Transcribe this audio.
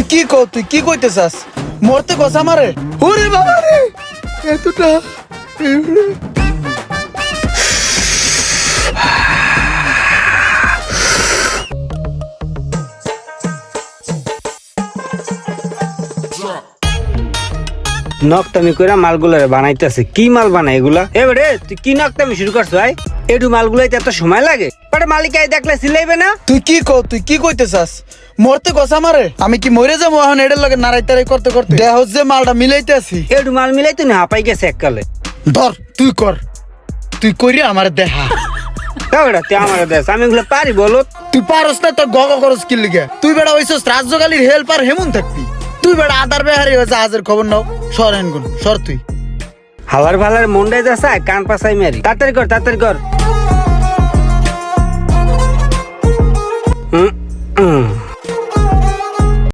তুই কি কইতে চাস? মরতে কসা মারে? ওরে বাবা রে, এতটা নকটামি কইরা মালগুলারে বানাইতেছে। কি মাল বানাই এগুলা? এবারে তুই কি নকটামি শুরু করছ ভাই? এটু মালগুলাইতে এত সময় লাগে? পরে মালিক আই দেখলে সিলাইবে না? তুই কি কইতে চাস? মরতে কসা মারে? আমি কি মরে যাবো এখন এটার লগে নাড়াইতারাই করতে করতে? দেহ যে মালটা মিলাইতে আছি, এটু মাল মিলাই তুই না হাঁপাই গেছে এককালে। ধর তুই কর, তুই করি আমার দেহা। এবারে তুই আমার দেশ, আমি এগুলো পারি বলো? তুই পারস না তোর গগ করস কি লিগে? তুই বেড়া হইছস রাজ্যকালীর হেল্পার হেমন থাকবি। তুই বেড়া আদার বেহারি হয়ে জাহাজের খবর নাও। সর হেনগুন সর তুই। হালার ভালার মন্ডাই যাচ্ছে কান পাসাই মারি। তাড়াতাড়ি কর, তাড়াতাড়ি কর।